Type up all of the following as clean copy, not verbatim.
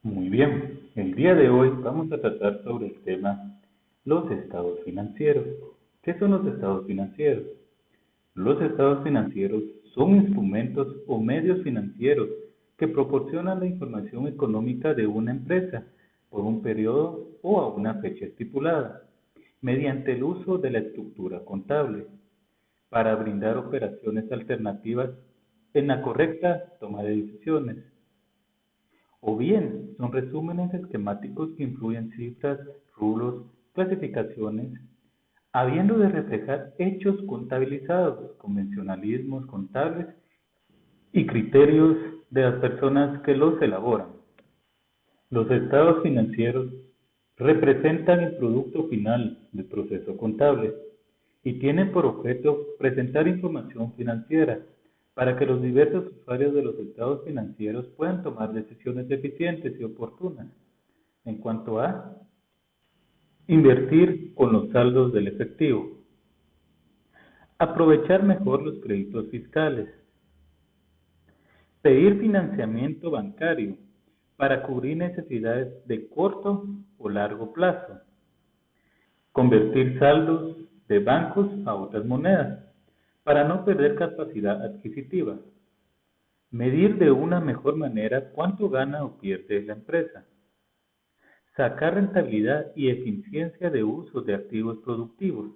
Muy bien, el día de hoy vamos a tratar sobre el tema los estados financieros. ¿Qué son los estados financieros? Los estados financieros son instrumentos o medios financieros que proporcionan la información económica de una empresa por un periodo o a una fecha estipulada, mediante el uso de la estructura contable, para brindar operaciones alternativas en la correcta toma de decisiones. O bien, son resúmenes esquemáticos que incluyen cifras, rublos, clasificaciones, habiendo de reflejar hechos contabilizados, convencionalismos contables y criterios de las personas que los elaboran. Los estados financieros representan el producto final del proceso contable y tienen por objeto presentar información financiera para que los diversos usuarios de los estados financieros puedan tomar decisiones eficientes y oportunas en cuanto a invertir con los saldos del efectivo, aprovechar mejor los créditos fiscales, pedir financiamiento bancario para cubrir necesidades de corto o largo plazo, convertir saldos de bancos a otras monedas para no perder capacidad adquisitiva, medir de una mejor manera cuánto gana o pierde la empresa, sacar rentabilidad y eficiencia de uso de activos productivos,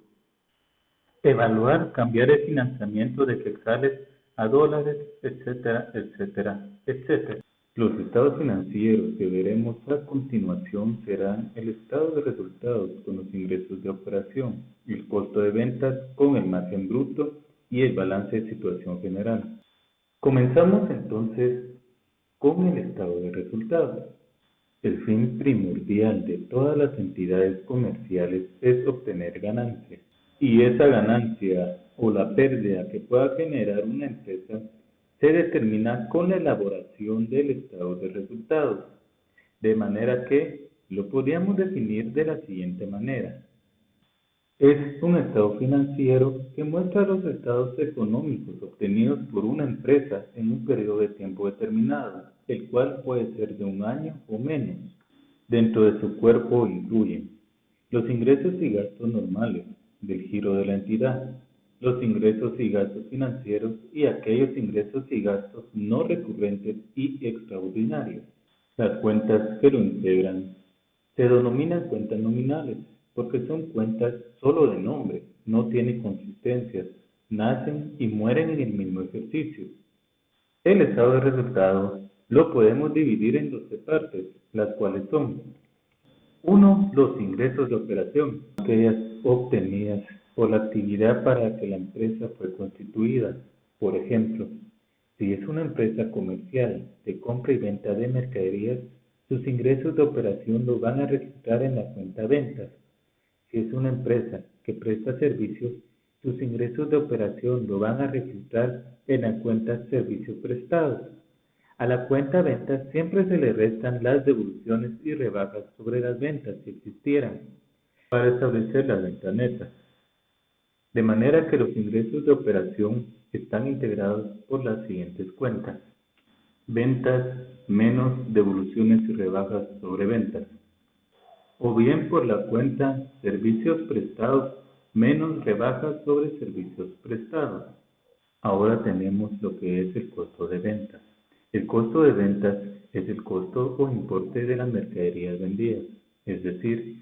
evaluar cambiar el financiamiento de quetzales a dólares, etcétera, etcétera, etcétera. Los estados financieros que veremos a continuación serán el estado de resultados con los ingresos de operación, el costo de ventas con el margen bruto y el balance de situación general. Comenzamos entonces con el estado de resultados. El fin primordial de todas las entidades comerciales es obtener ganancias, y esa ganancia o la pérdida que pueda generar una empresa se determina con la elaboración del estado de resultados, de manera que lo podríamos definir de la siguiente manera. Es un estado financiero que muestra los estados económicos obtenidos por una empresa en un periodo de tiempo determinado, el cual puede ser de un año o menos. Dentro de su cuerpo incluyen los ingresos y gastos normales del giro de la entidad, los ingresos y gastos financieros y aquellos ingresos y gastos no recurrentes y extraordinarios. Las cuentas que lo integran se denominan cuentas nominales porque son cuentas solo de nombre, no tienen consistencias, nacen y mueren en el mismo ejercicio. El estado de resultados lo podemos dividir en 12 partes, las cuales son: 1. Los ingresos de operación, aquellas obtenidas por la actividad para que la empresa fue constituida. Por ejemplo, si es una empresa comercial de compra y venta de mercaderías, sus ingresos de operación los van a registrar en la cuenta ventas. Si es una empresa que presta servicios, sus ingresos de operación lo van a registrar en la cuenta servicios prestados. A la cuenta ventas siempre se le restan las devoluciones y rebajas sobre las ventas si existieran, para establecer la venta neta. De manera que los ingresos de operación están integrados por las siguientes cuentas: ventas menos devoluciones y rebajas sobre ventas, o bien por la cuenta servicios prestados menos rebajas sobre servicios prestados. Ahora tenemos lo que es el costo de ventas. El costo de ventas es el costo o importe de las mercaderías vendidas, es decir,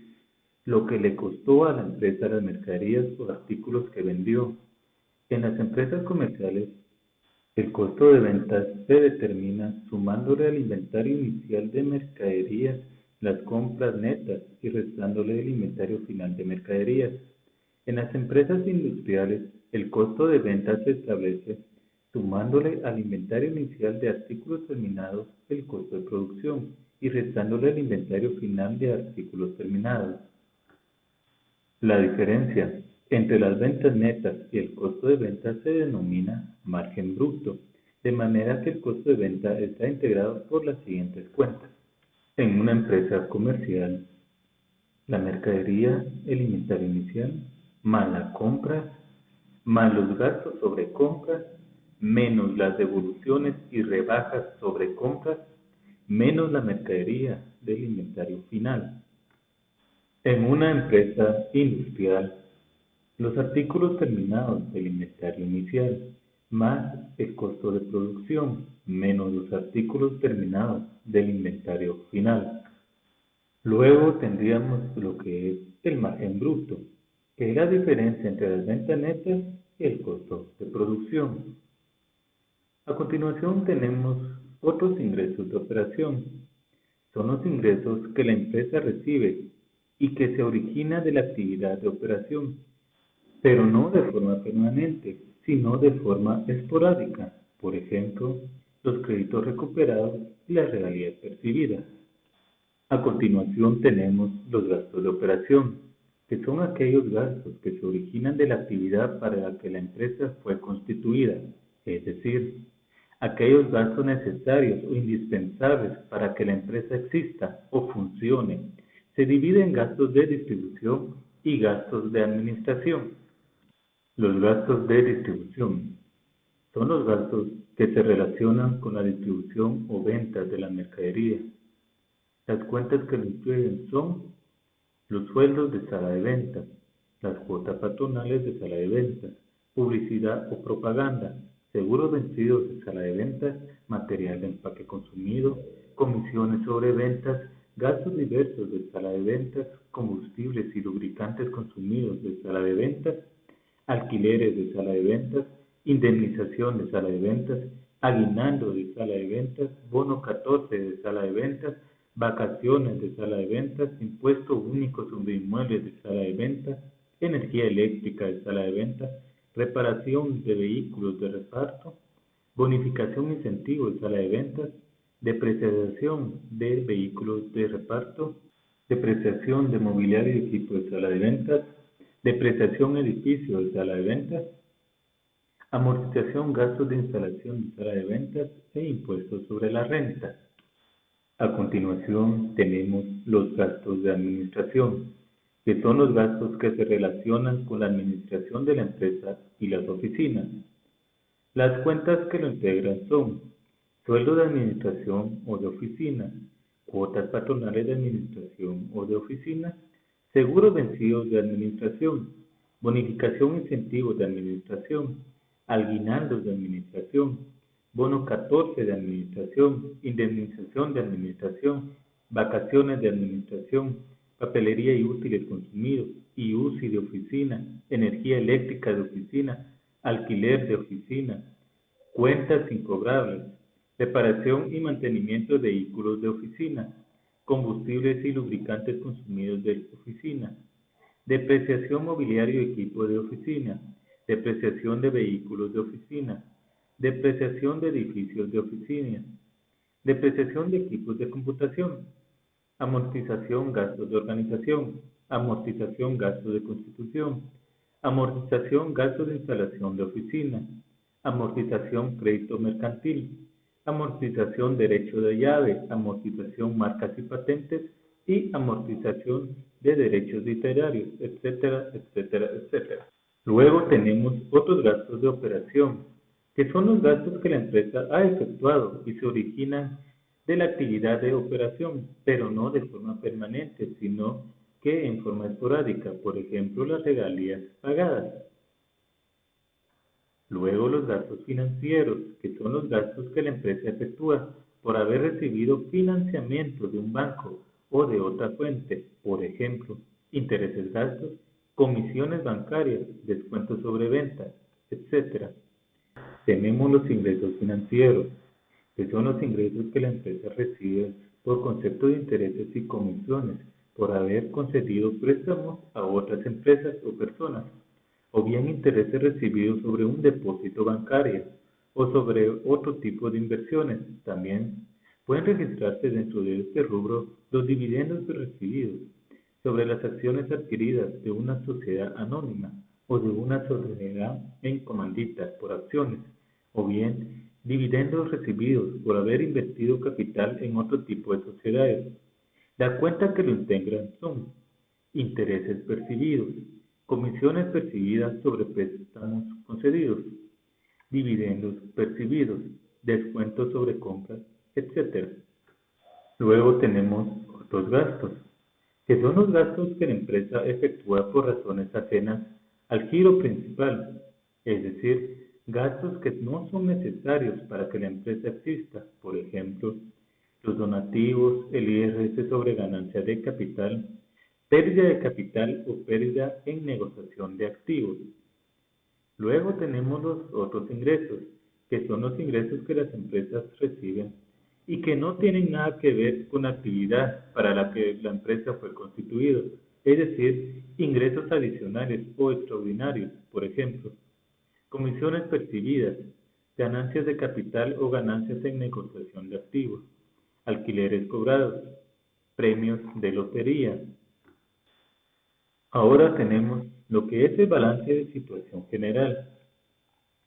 lo que le costó a la empresa las mercaderías o artículos que vendió. En las empresas comerciales, el costo de ventas se determina sumándole al inventario inicial de mercaderías las compras netas y restándole el inventario final de mercaderías. En las empresas industriales, el costo de ventas se establece sumándole al inventario inicial de artículos terminados el costo de producción y restándole el inventario final de artículos terminados. La diferencia entre las ventas netas y el costo de ventas se denomina margen bruto, de manera que el costo de venta está integrado por las siguientes cuentas. En una empresa comercial, la mercadería, el inventario inicial, más la compra, más los gastos sobre compras, menos las devoluciones y rebajas sobre compras, menos la mercadería del inventario final. En una empresa industrial, los artículos terminados del inventario inicial más el costo de producción menos los artículos terminados del inventario final. Luego tendríamos lo que es el margen bruto, que es la diferencia entre las ventas netas y el costo de producción. A continuación tenemos otros ingresos de operación. Son los ingresos que la empresa recibe y que se originan de la actividad de operación, pero no de forma permanente, sino de forma esporádica. Por ejemplo, los créditos recuperados y las regalías percibidas. A continuación tenemos los gastos de operación, que son aquellos gastos que se originan de la actividad para la que la empresa fue constituida, es decir, aquellos gastos necesarios o indispensables para que la empresa exista o funcione. Se dividen en gastos de distribución y gastos de administración. Los gastos de distribución son los gastos que se relacionan con la distribución o venta de la mercadería. Las cuentas que lo incluyen son los sueldos de sala de ventas, las cuotas patronales de sala de ventas, publicidad o propaganda, seguros vencidos de sala de ventas, material de empaque consumido, comisiones sobre ventas, gastos diversos de sala de ventas, combustibles y lubricantes consumidos de sala de ventas, alquileres de sala de ventas, indemnización de sala de ventas, aguinaldo de sala de ventas, bono 14 de sala de ventas, vacaciones de sala de ventas, impuesto único sobre inmuebles de sala de ventas, energía eléctrica de sala de ventas, reparación de vehículos de reparto, bonificación incentivo de sala de ventas, depreciación de vehículos de reparto, depreciación de mobiliario y equipo de sala de ventas, depreciación edificio de sala de ventas, amortización gastos de instalación de sala de ventas e impuestos sobre la renta. A continuación tenemos los gastos de administración, que son los gastos que se relacionan con la administración de la empresa y las oficinas. Las cuentas que lo integran son sueldo de administración o de oficina, cuotas patronales de administración o de oficina, seguros vencidos de administración, bonificación e incentivos de administración, aguinaldos de administración, bono 14 de administración, indemnización de administración, vacaciones de administración, papelería y útiles consumidos, IUCI de oficina, energía eléctrica de oficina, alquiler de oficina, cuentas incobrables, reparación y mantenimiento de vehículos de oficina, combustibles y lubricantes consumidos de oficina, depreciación mobiliario y equipo de oficina, depreciación de vehículos de oficina, depreciación de edificios de oficina, depreciación de equipos de computación, amortización gastos de organización, amortización gastos de constitución, amortización gastos de instalación de oficina, amortización crédito mercantil, amortización derecho de llave, amortización marcas y patentes y amortización de derechos literarios, etcétera, etcétera, etcétera. Luego tenemos otros gastos de operación, que son los gastos que la empresa ha efectuado y se originan de la actividad de operación, pero no de forma permanente, sino que en forma esporádica, por ejemplo, las regalías pagadas. Luego los gastos financieros, que son los gastos que la empresa efectúa por haber recibido financiamiento de un banco o de otra fuente, por ejemplo, intereses gastos, comisiones bancarias, descuentos sobre ventas, etc. Tenemos los ingresos financieros, que son los ingresos que la empresa recibe por concepto de intereses y comisiones por haber concedido préstamos a otras empresas o personas, o bien intereses recibidos sobre un depósito bancario o sobre otro tipo de inversiones. También pueden registrarse dentro de este rubro los dividendos recibidos sobre las acciones adquiridas de una sociedad anónima o de una sociedad en comandita por acciones, o bien dividendos recibidos por haber invertido capital en otro tipo de sociedades. La cuenta que lo integran son intereses percibidos, comisiones percibidas sobre préstamos concedidos, dividendos percibidos, descuentos sobre compras, etc. Luego tenemos otros gastos, que son los gastos que la empresa efectúa por razones ajenas al giro principal, es decir, gastos que no son necesarios para que la empresa exista, por ejemplo, los donativos, el IRS sobre ganancia de capital, pérdida de capital o pérdida en negociación de activos. Luego tenemos los otros ingresos, que son los ingresos que las empresas reciben y que no tienen nada que ver con la actividad para la que la empresa fue constituida, es decir, ingresos adicionales o extraordinarios, por ejemplo, comisiones percibidas, ganancias de capital o ganancias en negociación de activos, alquileres cobrados, premios de lotería. Ahora tenemos lo que es el balance de situación general.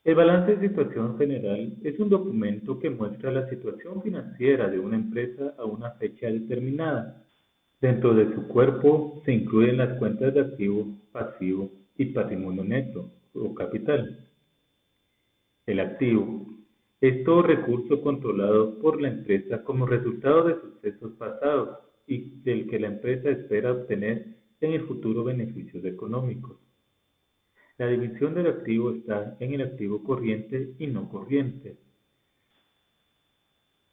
El balance de situación general es un documento que muestra la situación financiera de una empresa a una fecha determinada. Dentro de su cuerpo se incluyen las cuentas de activo, pasivo y patrimonio neto o capital. El activo es todo recurso controlado por la empresa como resultado de sucesos pasados y del que la empresa espera obtener en el futuro beneficios económicos. La división del activo está en el activo corriente y no corriente.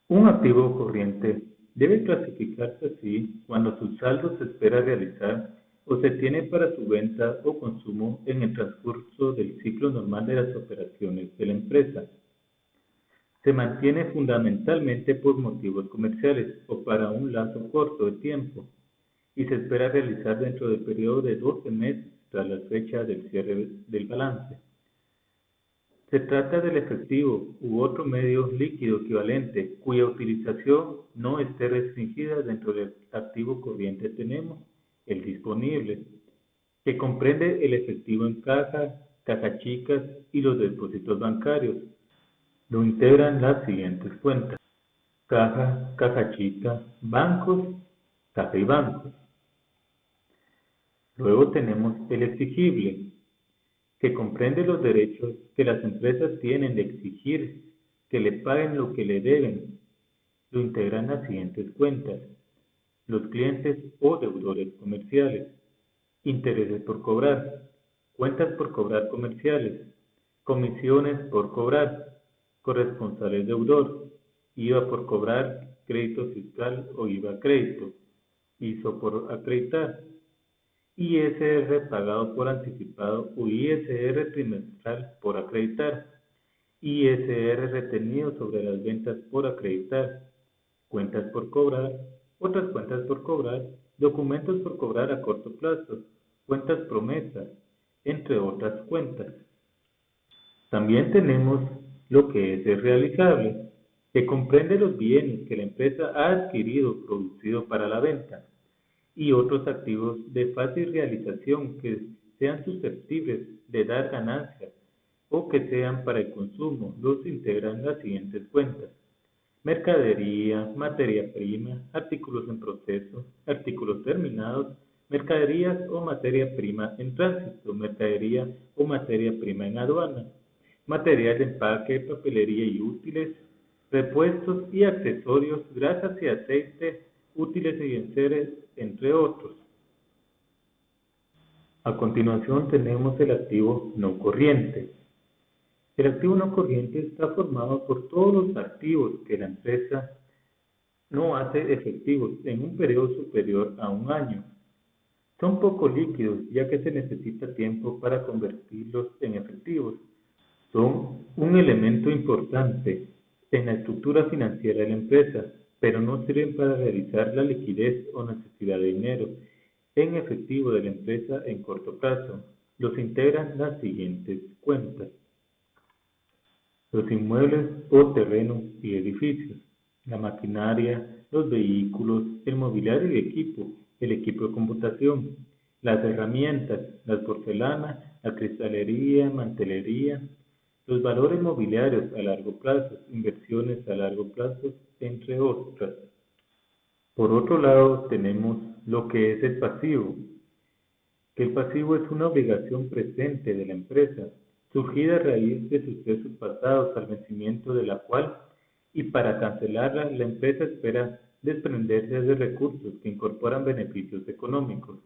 Un activo corriente debe clasificarse así cuando su saldo se espera realizar o se tiene para su venta o consumo en el transcurso del ciclo normal de las operaciones de la empresa. Se mantiene fundamentalmente por motivos comerciales o para un lapso corto de tiempo y se espera realizar dentro del periodo de 12 meses tras la fecha del cierre del balance. Se trata del efectivo u otro medio líquido equivalente cuya utilización no esté restringida. Dentro del activo corriente tenemos el disponible, que comprende el efectivo en caja, cajas chicas y los depósitos bancarios. Lo integran las siguientes cuentas: caja, caja chica, bancos, caja y bancos. Luego tenemos el exigible, que comprende los derechos que las empresas tienen de exigir que le paguen lo que le deben. Lo integran las siguientes cuentas: los clientes o deudores comerciales, intereses por cobrar, cuentas por cobrar comerciales, comisiones por cobrar, corresponsales deudor, IVA por cobrar, crédito fiscal o IVA crédito, ISO por acreditar, ISR pagado por anticipado o ISR trimestral por acreditar, ISR retenido sobre las ventas por acreditar, cuentas por cobrar, otras cuentas por cobrar, documentos por cobrar a corto plazo, cuentas promesas, entre otras cuentas. También tenemos lo que es el realizable, que comprende los bienes que la empresa ha adquirido o producido para la venta y otros activos de fácil realización que sean susceptibles de dar ganancias o que sean para el consumo. Los integran las siguientes cuentas: mercadería, materia prima, artículos en proceso, artículos terminados, mercaderías o materia prima en tránsito, mercadería o materia prima en aduana, material de empaque, papelería y útiles, repuestos y accesorios, grasas y aceite, útiles y enseres, entre otros. A continuación tenemos el activo no corriente. El activo no corriente está formado por todos los activos que la empresa no hace efectivos en un periodo superior a un año. Son poco líquidos, ya que se necesita tiempo para convertirlos en efectivos. Son un elemento importante en la estructura financiera de la empresa, pero no sirven para realizar la liquidez o necesidad de dinero en efectivo de la empresa en corto plazo. Los integran las siguientes cuentas: los inmuebles o terrenos y edificios, la maquinaria, los vehículos, el mobiliario y equipo, el equipo de computación, las herramientas, las porcelanas, la cristalería, mantelería, los valores mobiliarios a largo plazo, inversiones a largo plazo, entre otras. Por otro lado, tenemos lo que es el pasivo, que el pasivo es una obligación presente de la empresa, surgida a raíz de sucesos pasados, al vencimiento de la cual y para cancelarla, la empresa espera desprenderse de recursos que incorporan beneficios económicos.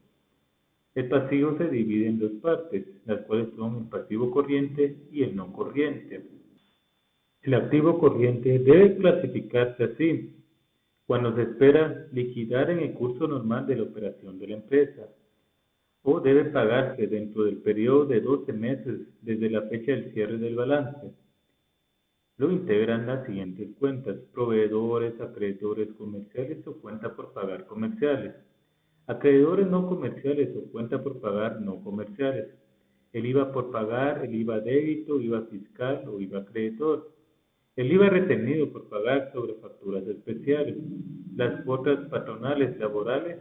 El pasivo se divide en dos partes, las cuales son el pasivo corriente y el no corriente. El activo corriente debe clasificarse así cuando se espera liquidar en el curso normal de la operación de la empresa, o debe pagarse dentro del periodo de 12 meses desde la fecha del cierre del balance. Lo integran las siguientes cuentas: proveedores, acreedores comerciales o cuenta por pagar comerciales, acreedores no comerciales o cuenta por pagar no comerciales, el IVA por pagar, el IVA débito, IVA fiscal o IVA acreedor, el IVA retenido por pagar sobre facturas especiales, las cuotas patronales laborales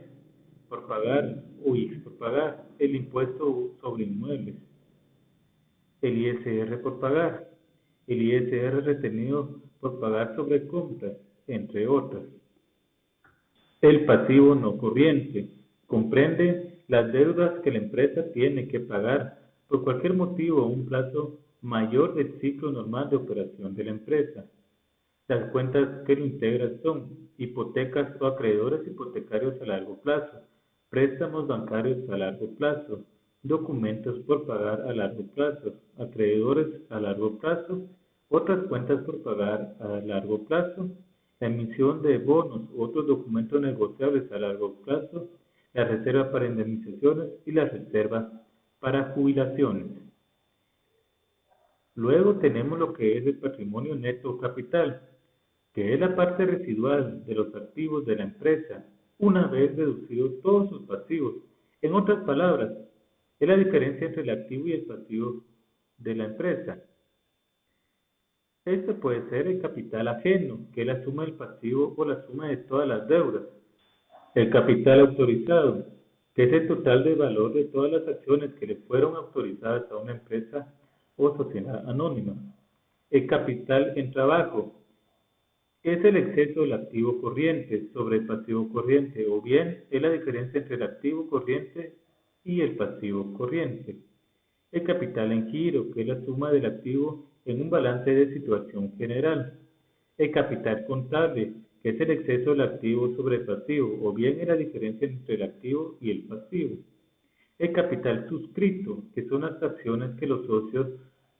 por pagar o IX por pagar, el impuesto sobre inmuebles, el ISR por pagar, el ISR retenido por pagar sobre compras, entre otras. El pasivo no corriente comprende las deudas que la empresa tiene que pagar por cualquier motivo a un plazo mayor del ciclo normal de operación de la empresa. Las cuentas que lo integran son hipotecas o acreedores hipotecarios a largo plazo, préstamos bancarios a largo plazo, documentos por pagar a largo plazo, acreedores a largo plazo, otras cuentas por pagar a largo plazo, la emisión de bonos u otros documentos negociables a largo plazo, la reserva para indemnizaciones y la reserva para jubilaciones. Luego tenemos lo que es el patrimonio neto o capital, que es la parte residual de los activos de la empresa, una vez deducidos todos sus pasivos. En otras palabras, es la diferencia entre el activo y el pasivo de la empresa. Este puede ser el capital ajeno, que es la suma del pasivo o la suma de todas las deudas. El capital autorizado, que es el total de valor de todas las acciones que le fueron autorizadas a una empresa o sociedad anónima. El capital en trabajo es el exceso del activo corriente sobre el pasivo corriente, o bien es la diferencia entre el activo corriente y el pasivo corriente. El capital en giro, que es la suma del activo en un balance de situación general. El capital contable, que es el exceso del activo sobre el pasivo, o bien es la diferencia entre el activo y el pasivo. El capital suscrito, que son las acciones que los socios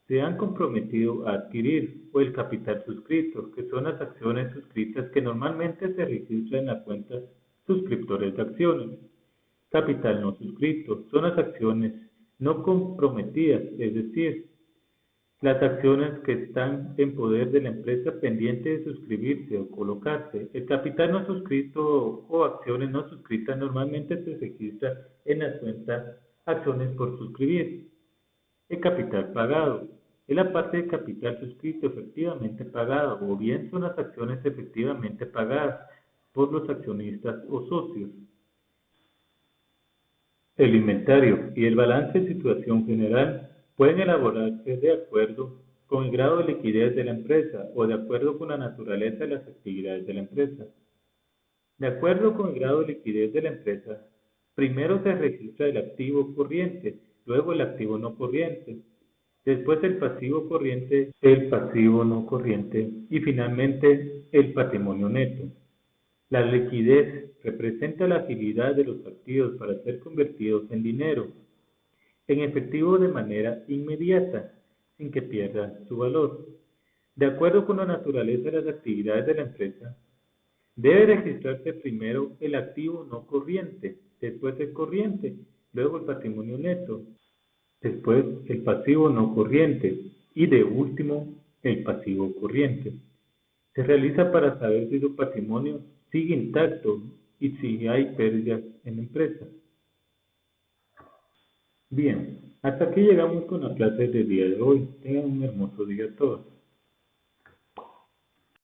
se han comprometido a adquirir, o el capital suscrito, que son las acciones suscritas que normalmente se registran en la cuenta suscriptores de acciones. Capital no suscrito son las acciones no comprometidas, es decir, las acciones que están en poder de la empresa pendiente de suscribirse o colocarse. El capital no suscrito o acciones no suscritas normalmente se registra en la cuenta acciones por suscribir. El capital pagado es la parte de capital suscrito efectivamente pagado, o bien son las acciones efectivamente pagadas por los accionistas o socios. El inventario y el balance de situación general pueden elaborarse de acuerdo con el grado de liquidez de la empresa o de acuerdo con la naturaleza de las actividades de la empresa. De acuerdo con el grado de liquidez de la empresa, primero se registra el activo corriente, luego el activo no corriente, después el pasivo corriente, el pasivo no corriente y finalmente el patrimonio neto. La liquidez representa la agilidad de los activos para ser convertidos en dinero, en efectivo de manera inmediata, sin que pierda su valor. De acuerdo con la naturaleza de las actividades de la empresa, debe registrarse primero el activo no corriente, después el corriente, luego el patrimonio neto, después el pasivo no corriente y de último el pasivo corriente. Se realiza para saber si su patrimonio sigue intacto y si hay pérdidas en la empresa. Bien, hasta aquí llegamos con la clase del día de hoy. Tengan un hermoso día a todos.